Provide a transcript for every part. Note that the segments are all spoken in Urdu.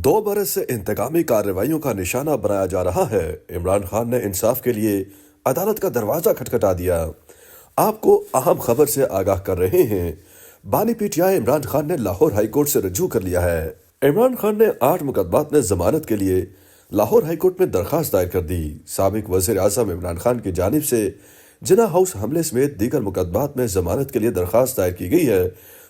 دو برس سے انتقامی کارروائیوں کا نشانہ بنایا جا رہا ہے۔ عمران خان نے انصاف کے لیے عدالت کا دروازہ کھٹکھٹا دیا۔ آپ کو اہم خبر سے آگاہ کر رہے ہیں۔ بانی P T I Imran Khan نے لاہور ہائی کورٹ سے رجوع کر لیا ہے۔ عمران خان نے 8 مقدمات میں ضمانت کے لیے لاہور ہائی کورٹ میں درخواست دائر کر دی۔ سابق وزیر اعظم عمران خان کی جانب سے جناح ہاؤس حملے سمیت دیگر مقدمات میں ضمانت کے لیے درخواست دائر کی گئی ہے،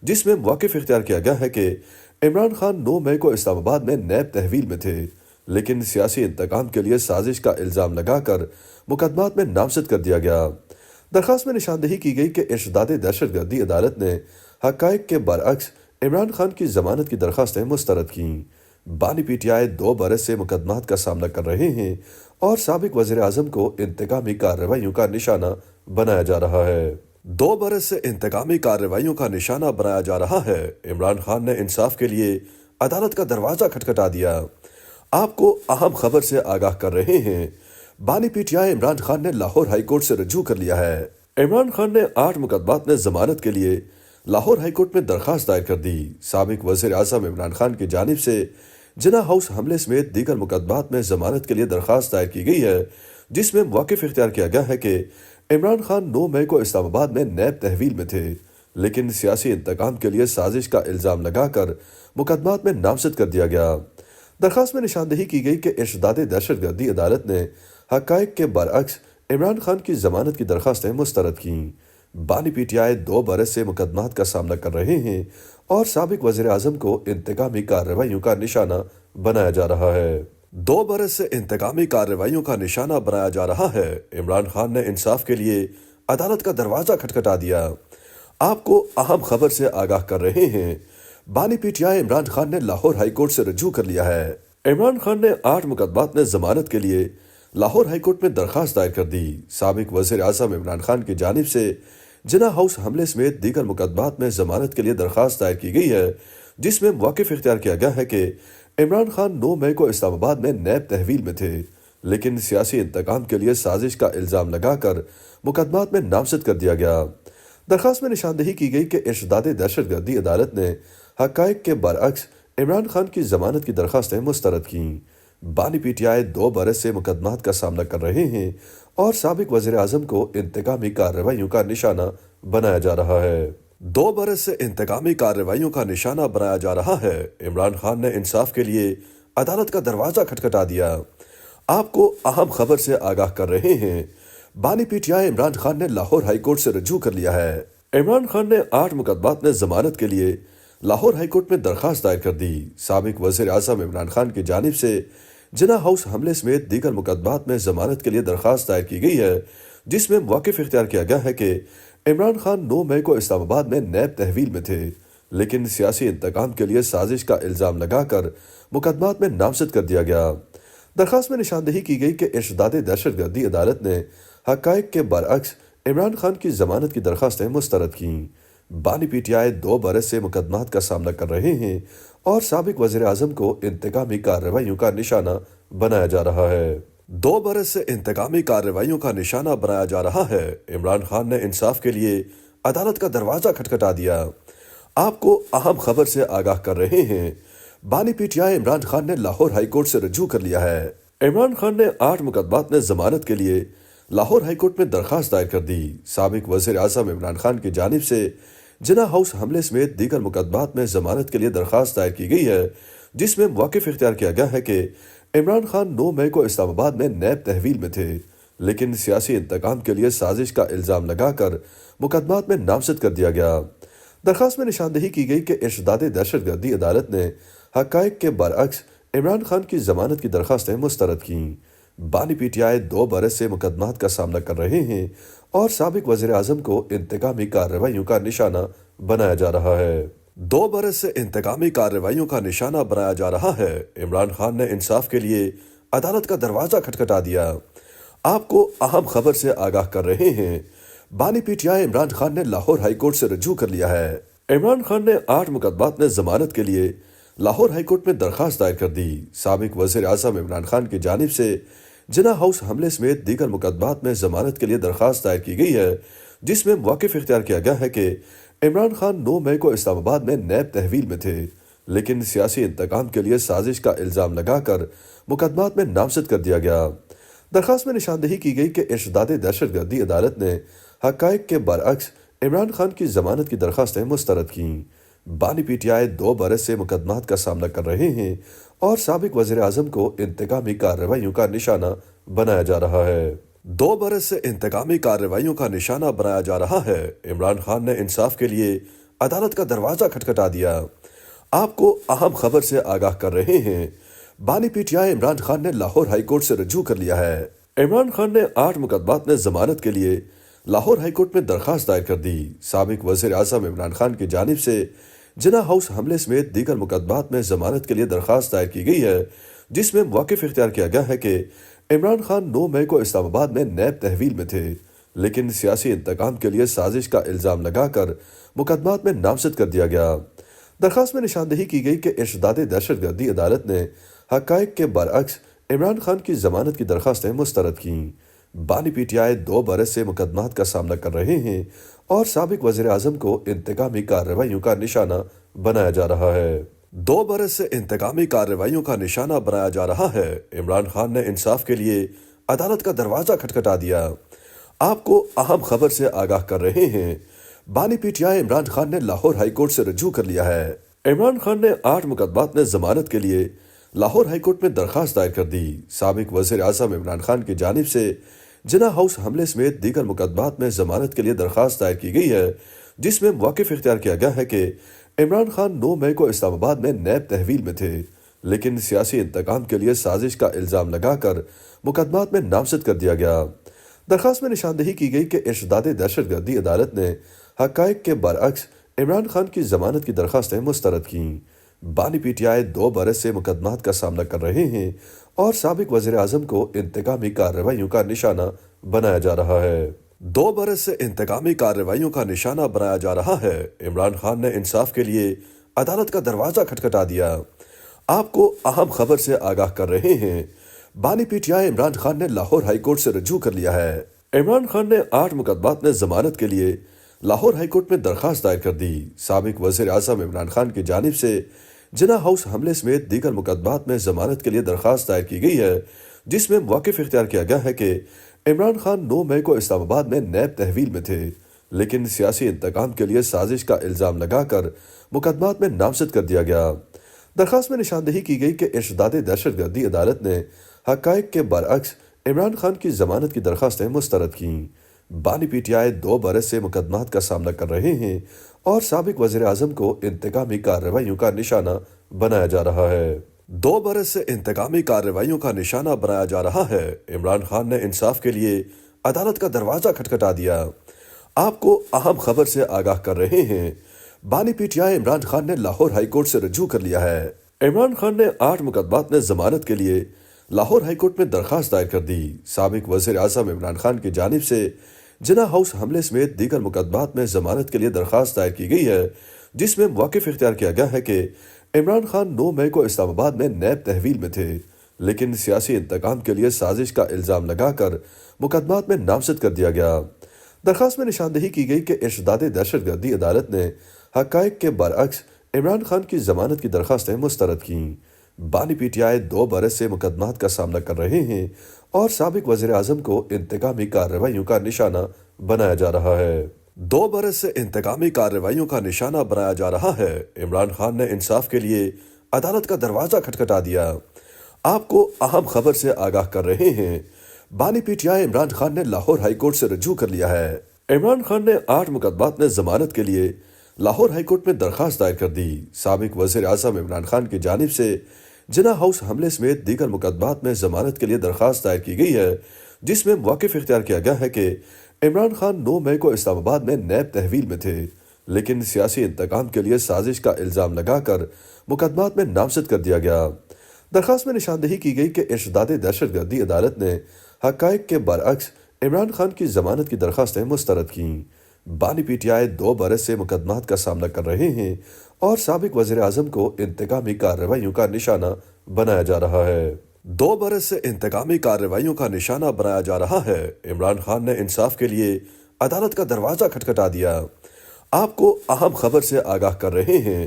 جس میں موقف اختیار کیا گیا ہے کہ عمران خان 9 مئی کو اسلام آباد میں نیب تحویل میں تھے، لیکن سیاسی انتقام کے لیے سازش کا الزام لگا کر مقدمات میں نامزد کر دیا گیا۔ درخواست میں نشاندہی کی گئی کہ ارشاد دہشت گردی عدالت نے حقائق کے برعکس عمران خان کی ضمانت کی درخواستیں مسترد کیں۔ بانی پی ٹی آئی 2 برس سے مقدمات کا سامنا کر رہے ہیں اور سابق وزیر اعظم کو انتقامی کارروائیوں کا نشانہ بنایا جا رہا ہے۔ 2 برس سے انتقامی کارروائیوں کا نشانہ بنایا جا رہا ہے۔ عمران خان نے انصاف کے لیے عدالت کا دروازہ کھٹکھٹا دیا۔ آپ کو اہم خبر سے آگاہ کر رہے ہیں۔ بانی P T I Imran Khan نے لاہور ہائی کورٹ سے رجوع کر لیا ہے۔ عمران خان نے 8 مقدمات میں ضمانت کے لیے لاہور ہائی کورٹ میں درخواست دائر کر دی۔ سابق وزیر اعظم عمران خان کی جانب سے جناح ہاؤس حملے سمیت دیگر مقدمات میں ضمانت کے لیے درخواست دائر کی گئی ہے، جس میں موقف اختیار کیا گیا ہے کہ عمران خان 9 مئی کو اسلام آباد میں نیب تحویل میں تھے، لیکن سیاسی انتقام کے لیے سازش کا الزام لگا کر مقدمات میں نامزد کر دیا گیا۔ درخواست میں نشاندہی کی گئی کہ ارشاد دہشت گردی عدالت نے حقائق کے برعکس عمران خان کی ضمانت کی درخواستیں مسترد کیں۔ بانی پی ٹی آئی 2 برس سے مقدمات کا سامنا کر رہے ہیں اور سابق وزیر اعظم کو انتقامی کارروائیوں کا نشانہ بنایا جا رہا ہے۔ 2 برس سے انتقامی کارروائیوں کا نشانہ بنایا جا رہا ہے۔ عمران خان نے انصاف کے لیے عدالت کا دروازہ کھٹکھٹا دیا۔ آپ کو اہم خبر سے آگاہ کر رہے ہیں۔ بانی P T I Imran Khan نے لاہور ہائی کورٹ سے رجوع کر لیا ہے۔ عمران خان نے 8 مقدمات میں ضمانت کے لیے لاہور ہائی کورٹ میں درخواست دائر کر دی۔ سابق وزیر اعظم عمران خان کی جانب سے جناح ہاؤس حملے سمیت دیگر مقدمات میں ضمانت کے لیے درخواست دائر کی گئی ہے، جس میں موقف اختیار کیا گیا ہے کہ عمران خان 9 مئی کو اسلام آباد میں نیب تحویل میں تھے، لیکن سیاسی انتقام کے لیے سازش کا الزام لگا کر مقدمات میں نامزد کر دیا گیا۔ درخواست میں نشاندہی کی گئی کہ ارشاد دہشت گردی عدالت نے حقائق کے برعکس عمران خان کی ضمانت کی درخواستیں مسترد کیں۔ بانی پی ٹی آئی 2 برس سے مقدمات کا سامنا کر رہے ہیں اور سابق وزیر اعظم کو انتقامی کارروائیوں کا نشانہ بنایا جا رہا ہے۔ 2 برس سے انتقامی کارروائیوں کا نشانہ بنایا جا رہا ہے۔ عمران خان نے انصاف کے لیے عدالت کا دروازہ کھٹکھٹا دیا۔ آپ کو اہم خبر سے آگاہ کر رہے ہیں۔ بانی P T I Imran Khan نے لاہور ہائی کورٹ سے رجوع کر لیا ہے۔ عمران خان نے 8 مقدمات میں ضمانت کے لیے لاہور ہائی کورٹ میں درخواست دائر کر دی۔ سابق وزیر اعظم عمران خان کی جانب سے جناح ہاؤس حملے سمیت دیگر مقدمات میں ضمانت کے لیے درخواست دائر کی گئی ہے، جس میں موقف اختیار کیا گیا ہے کہ عمران خان 9 مئی کو اسلام آباد میں نیب تحویل میں تھے، لیکن سیاسی انتقام کے لیے سازش کا الزام لگا کر مقدمات میں نامزد کر دیا گیا۔ درخواست میں نشاندہی کی گئی کہ ارشاد دہشت گردی عدالت نے حقائق کے برعکس عمران خان کی ضمانت کی درخواستیں مسترد کیں۔ بانی پی ٹی آئی 2 برس سے مقدمات کا سامنا کر رہے ہیں اور سابق وزیر اعظم کو انتقامی کارروائیوں کا نشانہ بنایا جا رہا ہے۔ 2 برس سے انتقامی کارروائیوں کا نشانہ بنایا جا رہا ہے۔ عمران خان نے انصاف کے لیے عدالت کا دروازہ کھٹکھٹا دیا۔ آپ کو اہم خبر سے آگاہ کر رہے ہیں۔ بانی P T I Imran Khan نے لاہور ہائی کورٹ سے رجوع کر لیا ہے۔ عمران خان نے 8 مقدمات میں ضمانت کے لیے لاہور ہائی کورٹ میں درخواست دائر کر دی۔ سابق وزیر اعظم عمران خان کی جانب سے جناح ہاؤس حملے سمیت دیگر مقدمات میں ضمانت کے لیے درخواست دائر کی گئی ہے، جس میں موقف اختیار کیا گیا ہے کہ عمران خان 9 مئی کو اسلام آباد میں نیب تحویل میں تھے، لیکن سیاسی انتقام کے لیے سازش کا الزام لگا کر مقدمات میں نامزد کر دیا گیا۔ درخواست میں نشاندہی کی گئی کہ ارشاد دہشت گردی عدالت نے حقائق کے برعکس عمران خان کی ضمانت کی درخواستیں مسترد کیں۔ بانی پی ٹی آئی 2 برس سے مقدمات کا سامنا کر رہے ہیں اور سابق وزیر اعظم کو انتقامی کارروائیوں کا نشانہ بنایا جا رہا ہے۔ 2 برس سے انتقامی کارروائیوں کا نشانہ بنایا جا رہا ہے۔ عمران خان نے انصاف کے لیے عدالت کا دروازہ کھٹکھٹا دیا۔ آپ کو اہم خبر سے آگاہ کر رہے ہیں۔ بانی P T I Imran Khan نے لاہور ہائی کورٹ سے رجوع کر لیا ہے۔ عمران خان نے 8 مقدمات میں ضمانت کے لیے لاہور ہائی کورٹ میں درخواست دائر کر دی۔ سابق وزیر اعظم عمران خان کی جانب سے جناح ہاؤس حملے سمیت دیگر مقدمات میں ضمانت کے لیے درخواست دائر کی گئی ہے، جس میں موقف اختیار کیا گیا ہے کہ عمران خان 9 مئی کو اسلام آباد میں نیب تحویل میں تھے، لیکن سیاسی انتقام کے لیے سازش کا الزام لگا کر مقدمات میں نامزد کر دیا گیا۔ درخواست میں نشاندہی کی گئی کہ ارشداد دہشت گردی عدالت نے حقائق کے برعکس عمران خان کی ضمانت کی درخواستیں مسترد کیں۔ بانی پی ٹی آئی 2 برس سے مقدمات کا سامنا کر رہے ہیں اور سابق وزیر اعظم کو انتقامی کارروائیوں کا نشانہ بنایا جا رہا ہے۔ 2 برس سے انتقامی کارروائیوں کا نشانہ بنایا جا رہا ہے۔ عمران خان نے انصاف کے لیے عدالت کا دروازہ کھٹکھٹا دیا۔ آپ کو اہم خبر سے آگاہ کر رہے ہیں۔ بانی P T I Imran Khan نے لاہور ہائی کورٹ سے رجوع کر لیا ہے۔ عمران خان نے 8 مقدمات میں ضمانت کے لیے لاہور ہائی کورٹ میں درخواست دائر کر دی۔ سابق وزیر اعظم عمران خان کی جانب سے جناح ہاؤس حملے سمیت دیگر مقدمات میں ضمانت کے لیے درخواست دائر کی گئی ہے، جس میں موقف اختیار کیا گیا ہے کہ عمران خان 9 مئی کو اسلام آباد میں نیب تحویل میں تھے، لیکن سیاسی انتقام کے لیے سازش کا الزام لگا کر مقدمات میں نامزد کر دیا گیا۔ درخواست میں نشاندہی کی گئی کہ ارشداد دہشت گردی عدالت نے حقائق کے برعکس عمران خان کی ضمانت کی درخواستیں مسترد کیں۔ بانی پی ٹی آئی 2 برس سے مقدمات کا سامنا کر رہے ہیں اور سابق وزیر اعظم کو انتقامی کارروائیوں کا نشانہ بنایا جا رہا ہے۔ 2 برس سے انتقامی کارروائیوں کا نشانہ بنایا جا رہا ہے۔ عمران خان نے انصاف کے لیے عدالت کا دروازہ کھٹکھٹا دیا۔ آپ کو اہم خبر سے آگاہ کر رہے ہیں۔ بانی P T I Imran Khan نے لاہور ہائی کورٹ سے رجوع کر لیا ہے۔ عمران خان نے 8 مقدمات میں ضمانت کے لیے لاہور ہائی کورٹ میں درخواست دائر کر دی۔ سابق وزیر اعظم عمران خان کی جانب سے جناح ہاؤس حملے سمیت دیگر مقدمات میں ضمانت کے لیے درخواست دائر کی گئی ہے، جس میں موقف اختیار کیا گیا ہے کہ عمران خان 9 مئی کو اسلام آباد میں نیب تحویل میں تھے، لیکن سیاسی انتقام کے لیے سازش کا الزام لگا کر مقدمات میں نامزد کر دیا گیا۔ درخواست میں نشاندہی کی گئی کہ ارشداد دہشت گردی عدالت نے حقائق کے برعکس عمران خان کی ضمانت کی درخواستیں مسترد کیں۔ بانی پی ٹی آئی 2 برس سے مقدمات کا سامنا کر رہے ہیں اور سابق وزیر اعظم کو انتقامی کارروائیوں کا نشانہ بنایا جا رہا ہے۔ 2 برس سے انتقامی کارروائیوں کا نشانہ بنایا جا رہا ہے۔ عمران خان نے انصاف کے لیے عدالت کا دروازہ کھٹکھٹا دیا۔ آپ کو اہم خبر سے آگاہ کر رہے ہیں۔ بانی P T I Imran Khan نے لاہور ہائی کورٹ سے رجوع کر لیا ہے۔ عمران خان نے 8 مقدمات میں ضمانت کے لیے لاہور ہائی کورٹ میں درخواست دائر کر دی۔ سابق وزیر اعظم عمران خان کی جانب سے جناح ہاؤس حملے سمیت دیگر مقدمات میں ضمانت کے لیے درخواست دائر کی گئی ہے، جس میں موقف اختیار کیا گیا ہے کہ عمران خان 9 مئی کو اسلام آباد میں نیب تحویل میں تھے، لیکن سیاسی انتقام کے لیے سازش کا الزام لگا کر مقدمات میں نامزد کر دیا گیا۔ درخواست میں نشاندہی کی گئی کہ ارشداد دہشت گردی عدالت نے حقائق کے برعکس عمران خان کی ضمانت کی درخواستیں مسترد کیں۔ بانی پی ٹی آئی 2 برس سے مقدمات کا سامنا کر رہے ہیں اور سابق وزیر اعظم کو انتقامی کارروائیوں کا نشانہ بنایا جا رہا ہے۔ 2 برس سے انتقامی کارروائیوں کا نشانہ بنایا جا رہا ہے۔ عمران خان نے انصاف کے لیے عدالت کا دروازہ کھٹکھٹا دیا۔ آپ کو اہم خبر سے آگاہ کر رہے ہیں۔ بانی P T I Imran Khan نے لاہور ہائی کورٹ سے رجوع کر لیا ہے۔ عمران خان نے 8 مقدمات میں ضمانت کے لیے لاہور ہائی کورٹ میں درخواست دائر کر دی۔ سابق وزیر اعظم عمران خان کی جانب سے جناح ہاؤس حملے سمیت دیگر مقدمات میں ضمانت کے لیے درخواست دائر کی گئی ہے، جس میں موقف اختیار کیا گیا ہے کہ عمران خان 9 مئی کو اسلام آباد میں نیب تحویل میں تھے، لیکن سیاسی انتقام کے لیے سازش کا الزام لگا کر مقدمات میں نامزد کر دیا گیا۔ درخواست میں نشاندہی کی گئی کہ ارشداد دہشت گردی عدالت نے حقائق کے برعکس عمران خان کی ضمانت کی درخواستیں مسترد کیں۔ بانی پی ٹی آئی 2 برس سے مقدمات کا سامنا کر رہے ہیں اور سابق وزیر اعظم کو انتقامی کارروائیوں کا نشانہ بنایا جا رہا ہے۔ 2 برس سے انتقامی کارروائیوں کا نشانہ بنایا جا رہا ہے۔ عمران خان نے انصاف کے لیے عدالت کا دروازہ کھٹکھٹا دیا۔ آپ کو اہم خبر سے آگاہ کر رہے ہیں۔ بانی P T I Imran Khan نے لاہور ہائی کورٹ سے رجوع کر لیا ہے۔ عمران خان نے 8 مقدمات میں ضمانت کے لیے لاہور ہائی کورٹ میں درخواست دائر کر دی۔ سابق وزیر اعظم عمران خان کی جانب سے جناح ہاؤس حملے سمیت دیگر مقدمات میں ضمانت کے لیے درخواست دائر کی گئی ہے، جس میں موقف اختیار کیا گیا ہے کہ عمران خان 9 مئی کو اسلام آباد میں نیب تحویل میں تھے، لیکن سیاسی انتقام کے لیے سازش کا الزام لگا کر مقدمات میں نامزد کر دیا گیا۔ درخواست میں نشاندہی کی گئی کہ ارشداد دہشت گردی عدالت نے حقائق کے برعکس عمران خان کی ضمانت کی درخواستیں مسترد کیں۔ بانی پی ٹی آئی 2 برس سے مقدمات کا سامنا کر رہے ہیں اور سابق وزیر اعظم کو انتقامی کارروائیوں کا نشانہ بنایا جا رہا ہے۔ 2 برس سے انتقامی کارروائیوں کا نشانہ بنایا جا رہا ہے۔ عمران خان نے انصاف کے لیے عدالت کا دروازہ کھٹکھٹا دیا۔ آپ کو اہم خبر سے آگاہ کر رہے ہیں۔